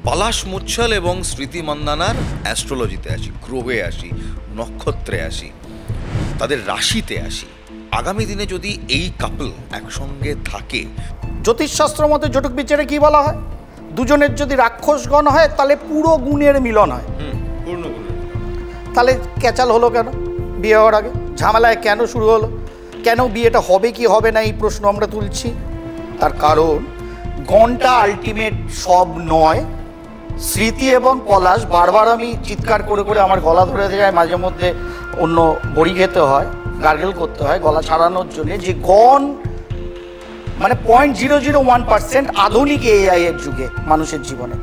পলাশ মুচ্ছল এবং স্মৃতি মান্দানার অ্যাস্ট্রোলজিতে আসি, গ্রহে আসি, নক্ষত্রে আসি, তাদের রাশিতে আসি। আগামী দিনে যদি এই কাপল একসঙ্গে থাকে, জ্যোতিষশাস্ত্র মতে জটক বিচারে কি বলা হয়, দুজনের যদি রাক্ষসগণ হয় তাহলে পুরো গুণের মিলন হয়। পূর্ণ গুণ। তাহলে ক্যাচাল হলো কেন বিয়ে হওয়ার আগে? ঝামেলায় কেন শুরু হলো? কেন বিয়েটা হবে কি হবে না এই প্রশ্ন আমরা তুলছি। তার কারণ গণটা আলটিমেট সব নয়। স্মৃতি এবং পলাশ, বারবার আমি চিৎকার করে করে আমার গলা ধরে যায়, মাঝে মধ্যে অন্য বড়ি খেতে হয়, গার্গেল করতে হয় গলা ছাড়ানোর জন্য, যে গণ মানে 0.001% আধুনিক এআই এর যুগে মানুষের জীবনে।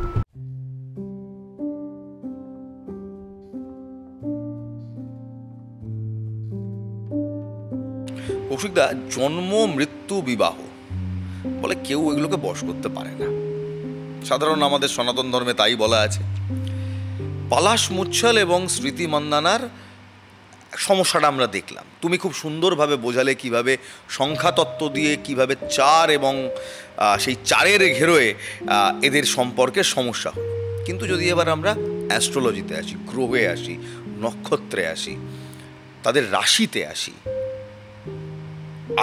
কৌশিকদা, জন্ম মৃত্যু বিবাহ বলে কেউ এগুলোকে বশ করতে পারে না। সাধারণ আমাদের সনাতন ধর্মে তাই বলা আছে। পলাশ মুচ্ছল এবং স্মৃতি মান্দানার সমস্যাটা আমরা দেখলাম, তুমি খুব সুন্দরভাবে বোঝালে কিভাবে সংখ্যাতত্ত্ব দিয়ে কিভাবে চার এবং সেই চারের ঘেরোয় এদের সম্পর্কে সমস্যা হলো। কিন্তু যদি এবার আমরা অ্যাস্ট্রোলজিতে আসি, গ্রহে আসি, নক্ষত্রে আসি, তাদের রাশিতে আসি,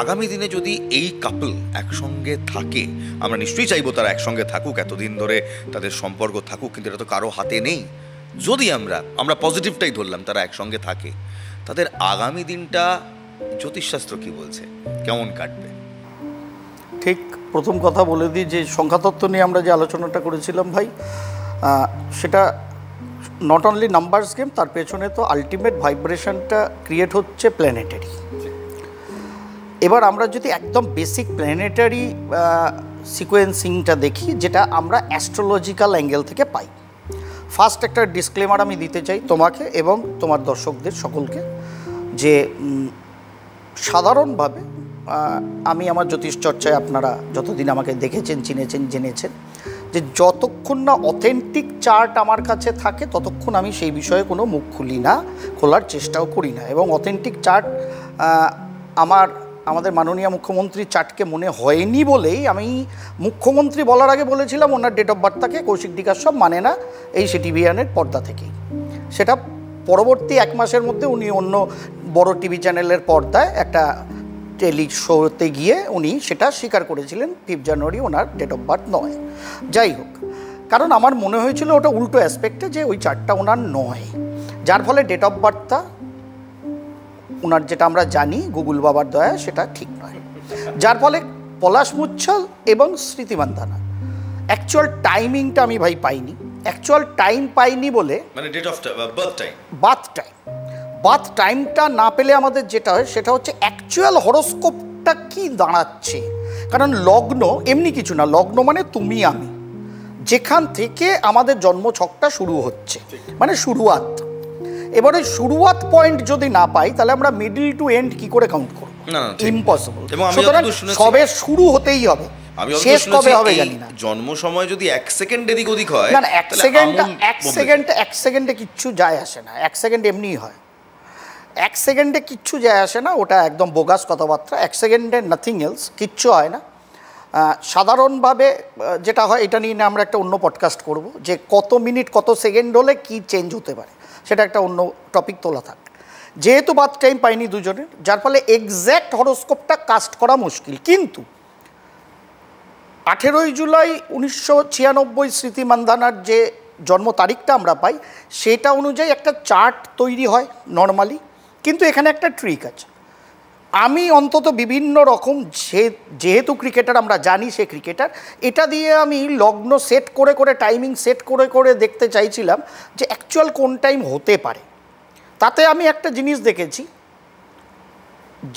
আগামী দিনে যদি এই কাপল একসঙ্গে থাকে, আমরা নিশ্চয়ই চাইবো তারা একসঙ্গে থাকুক, এতদিন ধরে তাদের সম্পর্ক থাকুক, কিন্তু এটা তো কারো হাতে নেই। যদি আমরা পজিটিভটাই ধরলাম, তারা একসঙ্গে থাকে, তাদের আগামী দিনটা জ্যোতিষশাস্ত্র কি বলছে, কেমন কাটবে? ঠিক প্রথম কথা বলে দিই যে সংখ্যাতত্ত্ব নিয়ে আমরা যে আলোচনাটা করেছিলাম ভাই, সেটা নট অনলি নাম্বারস গেম, তার পেছনে তো আলটিমেট ভাইব্রেশনটা ক্রিয়েট হচ্ছে প্ল্যানেটারি। এবার আমরা যদি একদম বেসিক প্ল্যানেটারি সিকোয়েন্সিংটা দেখি, যেটা আমরা অ্যাস্ট্রোলজিক্যাল অ্যাঙ্গেল থেকে পাই। ফার্স্ট একটা ডিসক্লেমার আমি দিতে চাই তোমাকে এবং তোমার দর্শকদের সকলকে, যে সাধারণভাবে আমি আমার জ্যোতিষ চর্চায়, আপনারা যতদিন আমাকে দেখেছেন, চিনেছেন, জেনেছেন, যে যতক্ষণ না অথেন্টিক চার্ট আমার কাছে থাকে ততক্ষণ আমি সেই বিষয়ে কোনো মুখ খুলি না, খোলার চেষ্টাও করি না। এবং অথেন্টিক চার্ট আমাদের মাননীয় মুখ্যমন্ত্রীর চার্টকে মনে হয়নি বলেই আমি মুখ্যমন্ত্রী বলার আগে বলেছিলাম ওনার ডেট অফ বার্থটাকে কৌশিক ডিকার সব মানে না এই সিটিভিয়ানের পর্দা থেকেই। সেটা পরবর্তী 1 মাসের মধ্যে উনি অন্য বড় টিভি চ্যানেলের পর্দায় একটা টেলি শোতে গিয়ে উনি সেটা স্বীকার করেছিলেন 5 জানুয়ারি ওনার ডেট অফ বার্থ নয়। যাই হোক, কারণ আমার মনে হয়েছিল ওটা উল্টো অ্যাসপেক্টে, যে ওই চার্টটা ওনার নয়, যার ফলে ডেট অফ বার্থটা ওনার, যেটা আমরা জানি গুগল বাবার দয়া, সেটা ঠিক নয়। যার ফলে পলাশ মুচ্ছল এবং স্মৃতি মান্দানা অ্যাকচুয়াল টাইমিংটা আমি ভাই পাইনি। অ্যাকচুয়াল টাইম পাইনি বলে, মানে ডেট অফ বার্থ টাইমটা না পেলে আমাদের যেটা হয় সেটা হচ্ছে অ্যাকচুয়াল হরোস্কোপটা কি দাঁড়াচ্ছে। কারণ লগ্ন এমনি কিছু না, লগ্ন মানে তুমি আমি, যেখান থেকে আমাদের জন্মছকটা শুরু হচ্ছে, মানে শুরুয়াত। এবারে শুরুয়াত পয়েন্ট যদি না পাই তাহলে আমরা মিডল টু এন্ড কি করে কাউন্ট করব? ইম্পসিবল। সুতরাং সবে শুরু হতেই হবে, শেষ কবে হবে জানি না। জন্ম সময় যদি 1 সেকেন্ড এদিক ওদিক হয়, না 1 সেকেন্ডে কিচ্ছু যায় আসে না। 1 সেকেন্ড এমনিই হয়, 1 সেকেন্ডে কিচ্ছু যায় আসে না, ওটা একদম বোগাস কথাবার্তা। 1 সেকেন্ডে নাথিং এলস, কিচ্ছু হয় না। সাধারণভাবে যেটা হয়, এটা নিয়ে আমরা একটা অন্য পডকাস্ট করব, যে কত মিনিট কত সেকেন্ড হলে কি চেঞ্জ হতে পারে, সেটা একটা অন্য টপিক তোলা থাক। যেহেতু বার্থ টাইম পাইনি দুজনের, যার ফলে এক্স্যাক্ট হরোস্কোপটা কাস্ট করা মুশকিল। কিন্তু 18ই জুলাই 1996 স্মৃতি মান্দানার যে জন্ম তারিখটা আমরা পাই, সেটা অনুযায়ী একটা চার্ট তৈরি হয় নর্মালি। কিন্তু এখানে একটা ট্রিক আছে। আমি অন্তত বিভিন্ন রকম, যেহেতু ক্রিকেটার আমরা জানি সে ক্রিকেটার, এটা দিয়ে আমি লগ্ন সেট করে করে, টাইমিং সেট করে করে দেখতে চাইছিলাম যে অ্যাকচুয়াল কোন টাইম হতে পারে। তাতে আমি একটা জিনিস দেখেছি,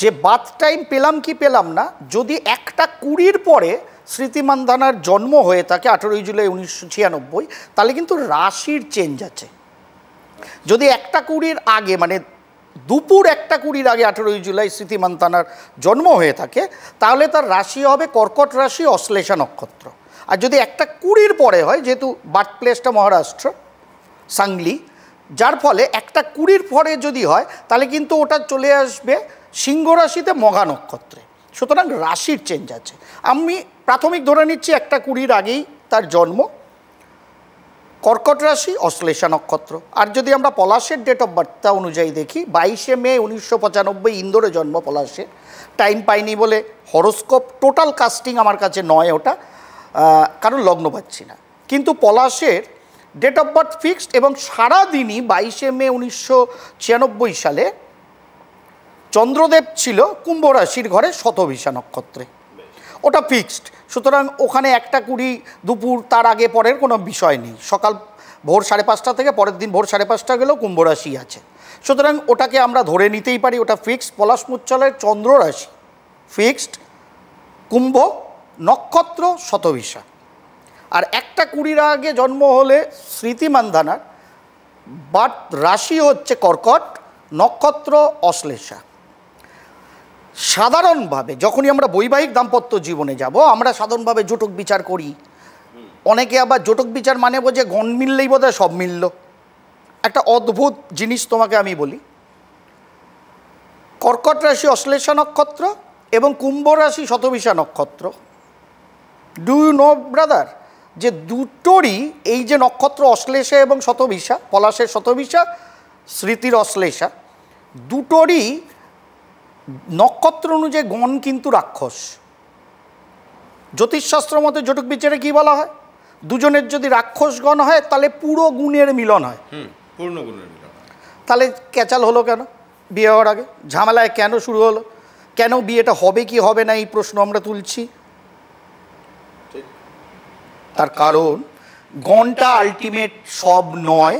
যে বার্থ টাইম পেলাম কি পেলাম না, যদি 1:20 পরে স্মৃতি মান্দানার জন্ম হয়ে থাকে 18ই জুলাই 1996, তাহলে কিন্তু রাশির চেঞ্জ আছে। যদি 1:20 আগে, মানে দুপুর 1:20 আগে 18ই জুলাই স্মৃতি মান্দানার জন্ম হয়ে থাকে, তাহলে তার রাশি হবে কর্কট রাশি, অশ্লেষা নক্ষত্র। আর যদি 1:20 পরে হয়, যেহেতু বার্থ প্লেসটা মহারাষ্ট্র, সাংলি, যার ফলে 1:20 পরে যদি হয় তাহলে কিন্তু ওটা চলে আসবে সিংহ রাশিতে, মঘা নক্ষত্রে। সুতরাং রাশির চেঞ্জ আছে। আমি প্রাথমিক ধরে নিচ্ছি 1:20 আগেই তার জন্ম। কর্কট রাশি অশ্লেষা নক্ষত্র। আর যদি আমরা পলাশের ডেট অফ বার্থটা অনুযায়ী দেখি 22শে মে 1995 ইন্দোরে জন্ম পলাশের। টাইম পাইনি বলে হরোস্কোপ টোটাল কাস্টিং আমার কাছে নয় ওটা, কারণ লগ্ন পাচ্ছি না। কিন্তু পলাশের ডেট অফ বার্থ ফিক্সড এবং সারাদিনই 22শে মে 1996 সালে চন্দ্রদেব ছিল কুম্ভ রাশির ঘরে শতভিষা নক্ষত্রে, ওটা ফিক্সড। সুতরাং ওখানে 1:20 দুপুর তার আগে পরের কোনো বিষয় নেই। সকাল ভোর 5:30 থেকে পরের দিন ভোর 5:30 গেলেও কুম্ভ রাশি আছে, সুতরাং ওটাকে আমরা ধরে নিতেই পারি, ওটা ফিক্সড। পলাশ মুচ্ছলের চন্দ্র রাশি ফিক্সড, কুম্ভ নক্ষত্র শতভিষা। আর 1:20 আগে জন্ম হলে স্মৃতি মান্ধানার, বাট রাশি হচ্ছে কর্কট, নক্ষত্র অশ্লেষা। সাধারণভাবে যখনই আমরা বৈবাহিক দাম্পত্য জীবনে যাব আমরা সাধারণভাবে জটক বিচার করি। অনেকে আবার জটক বিচার মানে বোঝে গণ মিললেই বোধহয় সব মিলল। একটা অদ্ভুত জিনিস তোমাকে আমি বলি, কর্কট রাশি অশ্লেষা নক্ষত্র এবং কুম্ভ রাশি শতভিষা নক্ষত্র, ডু ইউ নো ব্রাদার, যে দুটোরই এই যে নক্ষত্র অশ্লেষা এবং শতভিষা, পলাশের শতভিষা, স্মৃতির অশ্লেষা, দুটোরই নক্ষত্র অনুযায়ী গণ কিন্তু রাক্ষস। জ্যোতিষশাস্ত্র মতে জটক বিচারে কি বলা হয়, দুজনের যদি রাক্ষস গণ হয় তাহলে পুরো গুণের মিলন হয়, পূর্ণ গুণের মিলন। তাহলে ক্যাচাল হলো কেন বিয়ে হওয়ার আগে, ঝামেলায় কেন শুরু হলো, কেন বিয়েটা হবে কি হবে না এই প্রশ্ন আমরা তুলছি। তার কারণ গণটা আলটিমেট সব নয়।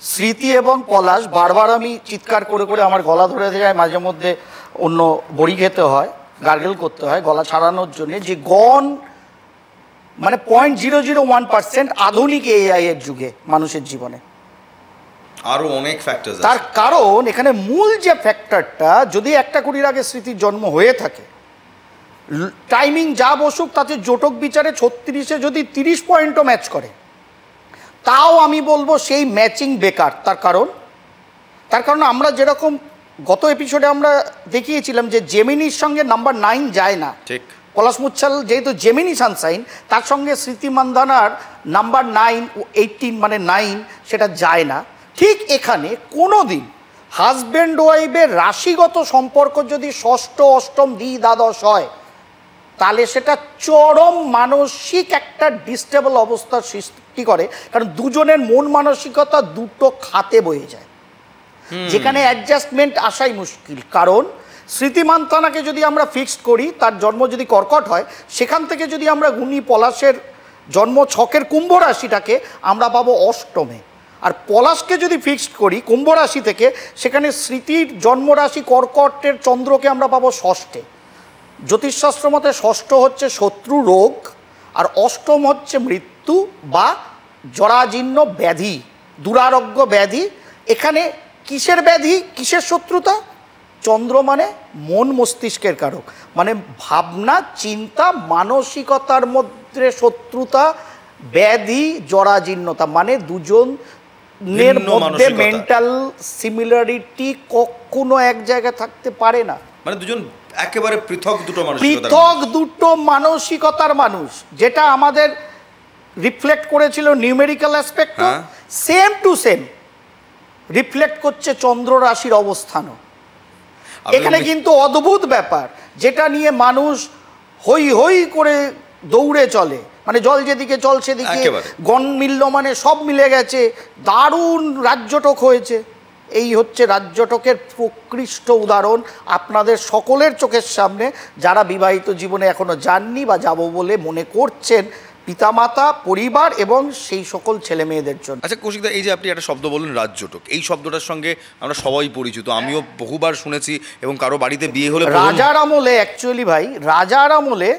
স্মৃতি এবং পলাশ, বারবার আমি চিৎকার করে করে আমার গলা ধরে যায়, মাঝে মধ্যে অন্য বড়ি খেতে হয়, গার্গেল করতে হয় গলা ছাড়ানোর জন্য, যে গণ মানে 0.001% আধুনিক এআই এর যুগে মানুষের জীবনে। আরো অনেক ফ্যাক্টর। তার কারণ এখানে মূল যে ফ্যাক্টরটা, যদি 1:20 আগে স্মৃতির জন্ম হয়ে থাকে, টাইমিং যা বসুক তাতে জটক বিচারে 36-এ যদি 30 পয়েন্টও ম্যাচ করে, তাও আমি বলবো সেই ম্যাচিং বেকার। তার কারণ আমরা যেরকম গত এপিসোডে আমরা দেখিয়েছিলাম যে জেমিনির সঙ্গে নাম্বার 9 যায় না, ঠিক। পলাশ মুচ্ছল যেহেতু জেমিনি সানসাইন, তার সঙ্গে স্মৃতি মান্ধানার নাম্বার 9 18 মানে 9 সেটা যায় না। ঠিক এখানে কোনো দিন হাজব্যান্ড ওয়াইফের রাশিগত সম্পর্ক যদি ষষ্ঠ অষ্টম দ্বাদশ হয়, তাহলে সেটা চরম মানসিক একটা ডিস্টেবল অবস্থার সৃষ্টি করে। কারণ দুজনের মন মানসিকতা দুটো খাতে বয়ে যায়, যেখানে অ্যাডজাস্টমেন্ট আসাই মুশকিল। কারণ স্মৃতি মান্ধানাকে যদি আমরা ফিক্সড করি, তার জন্ম যদি কর্কট হয়, সেখান থেকে যদি আমরা গুণী পলাশের জন্ম ছকের কুম্ভ রাশিটাকে, আমরা পাবো অষ্টমে। আর পলাশকে যদি ফিক্সড করি কুম্ভ রাশি থেকে, সেখানে স্মৃতির জন্মরাশি কর্কটের চন্দ্রকে আমরা পাবো ষষ্ঠে। জ্যোতিষশাস্ত্র মতে ষষ্ঠ হচ্ছে শত্রু রোগ, আর অষ্টম হচ্ছে মৃত্যু বা জরাজীর্ণ ব্যাধি, দুরারোগ্য ব্যাধি। এখানে কিসের ব্যাধি, কিসের শত্রুতা? চন্দ্র মানে মন মস্তিষ্কের কারক, মানে ভাবনা চিন্তা মানসিকতার মধ্যে শত্রুতা, ব্যাধি জরাজীর্ণতা, মানে দুজনের মধ্যে মেন্টাল সিমিলারিটি কখনো এক জায়গায় থাকতে পারে না, মানে দুজন একেবারে পৃথক দুটো মানসিকতার মানুষ। যেটা আমাদের রিফ্লেক্ট করেছিল numerical aspect, same to same reflect করছে চন্দ্র রাশির অবস্থানও। এখানে কিন্তু অদ্ভুত ব্যাপার, যেটা নিয়ে মানুষ হই হই করে দৌড়ে চলে, মানে জল যেদিকে চল সেদিকে গণ মিলল, মানে সব মিলে গেছে, দারুণ রাজ্যটক হয়েছে। এই হচ্ছে রাজ্যটকের প্রকৃষ্ট উদাহরণ আপনাদের সকলের চোখের সামনে, যারা বিবাহিত জীবনে এখনো যাননি বা যাব বলে মনে করছেন, পিতামাতা, পরিবার এবং সেই সকল ছেলে মেয়েদের জন্য। আচ্ছা কৌশিকদা, এই যে আপনি একটা শব্দ বললেন রাজ্যটক, এই শব্দটার সঙ্গে আমরা সবাই পরিচিত, আমিও বহুবার শুনেছি, এবং কারো বাড়িতে বিয়ে হলে রাজার আমলে, অ্যাকচুয়ালি ভাই রাজার আমলে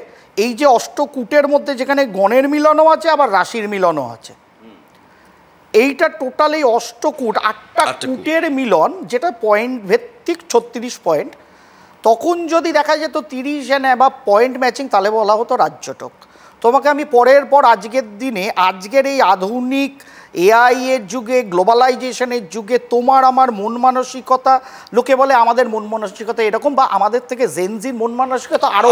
এই যে অষ্টকূটের মধ্যে যেখানে গণের মিলনও আছে আবার রাশির মিলনও আছে, এইটা টোটাল এই অষ্টকূট 8টা কূটের মিলন, যেটা পয়েন্ট ভিত্তিক 36 পয়েন্ট। তখন যদি দেখা যেত 30 এনে বা পয়েন্ট ম্যাচিং, তাহলে বলা হতো রাজ্যটক। তোমাকে আমি পরের পর আজকের দিনে, আজকের এই আধুনিক এআই এর যুগে, গ্লোবালাইজেশনের যুগে তোমার আমার মন মানসিকতা, লোকে বলে আমাদের মন মানসিকতা এরকম, বা আমাদের থেকে জেনজির মন মানসিকতা আরও।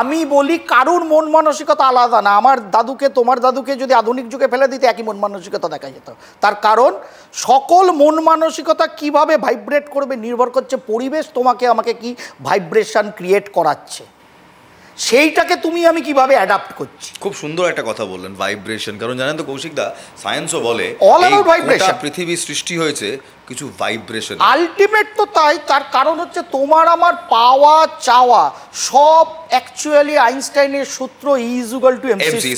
আমি বলি কারুর মন মানসিকতা আলাদা না। আমার দাদুকে, তোমার দাদুকে যদি আধুনিক যুগে ফেলে দিতে একই মন মানসিকতা দেখা যেত। তার কারণ সকল মন মানসিকতা কিভাবে ভাইব্রেট করবে নির্ভর করছে পরিবেশ তোমাকে আমাকে কি ভাইব্রেশন ক্রিয়েট করাচ্ছে, সেইটাকে তুমি আমি কিভাবে অ্যাডাপ্ট করছি। খুব সুন্দর একটা কথা বললেন, ভাইব্রেশন। কারণ জানেন তো কৌশিক দা, সায়েন্সও বলে অল অ্যাবাউট ভাইব্রেশন। পৃথিবী সৃষ্টি হয়েছে কিছু ভাইব্রেশন। আলটিমেট তো তাই। তার কারণ হচ্ছে তোমার আমার পাওয়া চাওয়া সব অ্যাকচুয়ালি আইনস্টাইনের সূত্র E=mc²।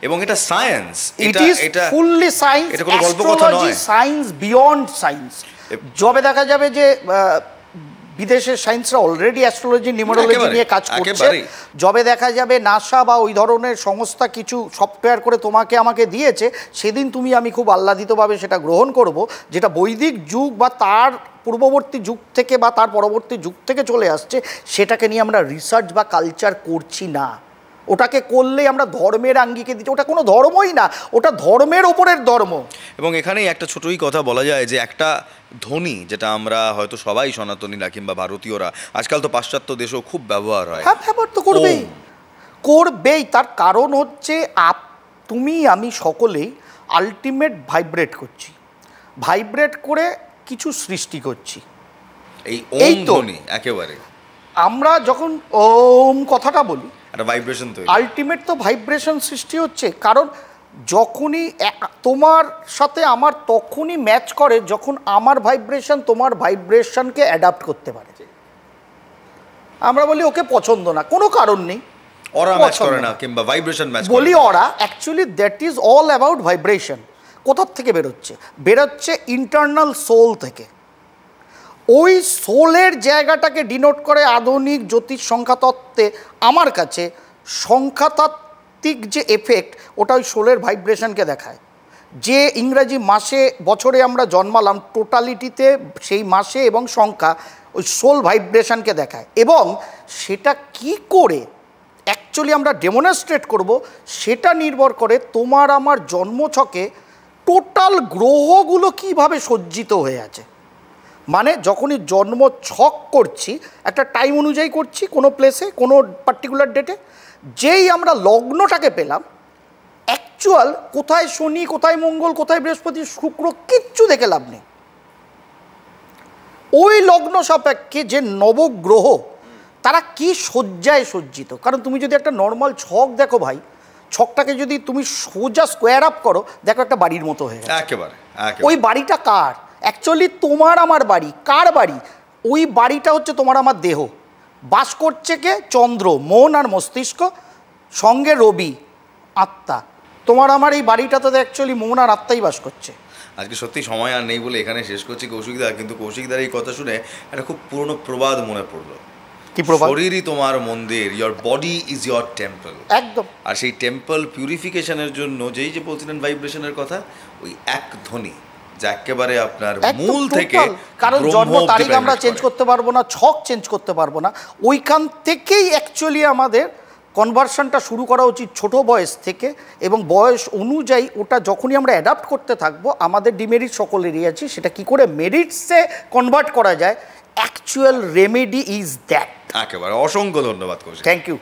এবং এটা সায়েন্স, এটা ফুললি সায়েন্স। এটা কোনো গল্প কথা নয়, সায়েন্স বিয়ন্ড সায়েন্স। যবে দেখা যাবে যে বিদেশের সায়েন্সরা অলরেডি অ্যাস্ট্রোলজি, নিউমেরোলজি নিয়ে কাজ করছে, যবে দেখা যাবে নাসা বা ওই ধরনের সংস্থা কিছু সফটওয়্যার করে তোমাকে আমাকে দিয়েছে, সেদিন তুমি আমি খুব আহ্লাদিতভাবে সেটা গ্রহণ করব, যেটা বৈদিক যুগ বা তার পূর্ববর্তী যুগ থেকে বা তার পরবর্তী যুগ থেকে চলে আসছে। সেটাকে নিয়ে আমরা রিসার্চ বা কালচার করছি না। ওটাকে করলেই আমরা ধর্মের আঙ্গিকে দিচ্ছি। ওটা কোনো ধর্মই না, ওটা ধর্মের ওপরের ধর্ম। এবং এখানেই একটা ছোটই কথা বলা যায় যে একটা ধ্বনি, যেটা আমরা হয়তো সবাই সনাতনীরা কিংবা ভারতীয়রা, আজকাল তো পাশ্চাত্য দেশেও খুব ব্যবহার হয়। হ্যাঁ, ব্যবহার তো করবেই, করবেই। তার কারণ হচ্ছে তুমি আমি সকলেই আলটিমেট ভাইব্রেট করছি, ভাইব্রেট করে কিছু সৃষ্টি করছি। এই ওম ধ্বনি একেবারে আমরা যখন ওম কথাটা বলি, একটা ভাইব্রেশন তৈরি, আলটিমেট তো ভাইব্রেশন সৃষ্টি হচ্ছে। কারণ যখনই তোমার সাথে আমার তখনই ম্যাচ করে যখন আমার ভাইব্রেশন তোমার ভাইব্রেশনকে অ্যাডাপ্ট করতে পারে। আমরা বলি ওকে পছন্দ না, কোনো কারণ নেই, ওরা ম্যাচ করে না কিংবা ভাইব্রেশন ম্যাচ করে বলি ওরা। Actually that is all about vibration. কোথার থেকে বেরোচ্ছে? বেরোচ্ছে ইন্টারনাল সোল থেকে। ওই সোলের জায়গাটাকে ডিনোট করে আধুনিক জ্যোতিষ সংখ্যাতত্ত্বে আমার কাছে সংখ্যাতাত্ত্বিক যে এফেক্ট, ওটা ওই সোলের ভাইব্রেশনকে দেখায়। যে ইংরাজি মাসে বছরে আমরা জন্মালাম, টোটালিটিতে সেই মাসে এবং সংখ্যা ওই সোল ভাইব্রেশনকে দেখায়। এবং সেটা কি করে অ্যাকচুয়ালি আমরা ডেমনস্ট্রেট করব, সেটা নির্ভর করে তোমার আমার জন্মছকে টোটাল গ্রহগুলো কিভাবে সজ্জিত হয়ে আছে। মানে যখনই জন্ম ছক করছি, একটা টাইম অনুযায়ী করছি, কোনো প্লেসে কোনো পার্টিকুলার ডেটে, যেই আমরা লগ্নটাকে পেলাম, অ্যাকচুয়াল কোথায় শনি, কোথায় মঙ্গল, কোথায় বৃহস্পতি, শুক্র, কিচ্ছু দেখে লাভ নেই। ওই লগ্ন সাপেক্ষে যে নবগ্রহ তারা কি সজ্জায় সজ্জিত। কারণ তুমি যদি একটা নর্মাল ছক দেখো ভাই, ছকটাকে যদি তুমি সোজা স্কোয়ার আপ করো, দেখো একটা বাড়ির মতো হয়ে গেছে। একেবারে ওই বাড়িটা কার? অ্যাকচুয়ালি তোমার আমার বাড়ি। কার বাড়ি? ওই বাড়িটা হচ্ছে তোমার আমার দেহ। বাস করছে কে? চন্দ্র, মন আর মস্তিষ্ক, সঙ্গে রবি, আত্মা। তোমার আমার এই বাড়িটাতে অ্যাকচুয়ালি মন আর আত্মাই বাস করছে। আজকে সত্যি সময় আর নেই বলে এখানে শেষ করছি কৌশিকদা। কিন্তু কৌশিকদার এই কথা শুনে একটা খুব পুরনো প্রবাদ মনে পড়লো। কি প্রবাদ? শরীরই তোমার মন্দির, your body is your temple. একদম। আর সেই টেম্পল পিউরিফিকেশনের জন্য যেই যে বলছিলেন ভাইব্রেশনের কথা, ওই এক ধ্বনি যা একেবারে আপনার মূল থেকে, কারণ জন্ম তারিখ আমরা চেঞ্জ করতে পারবো না, ছক চেঞ্জ করতে পারবো না, ওইখান থেকেই অ্যাকচুয়ালি আমাদের কনভার্সনটা শুরু করা উচিত ছোট বয়স থেকে। এবং বয়স অনুযায়ী ওটা যখনই আমরা অ্যাডাপ্ট করতে থাকবো, আমাদের ডিমেরিট সকলেরই আছে, সেটা কি করে মেরিটসে কনভার্ট করা যায়, অ্যাকচুয়াল রেমেডি ইজ দ্যাট। একেবারে অসংখ্য ধন্যবাদ কৌশিক। Thank you.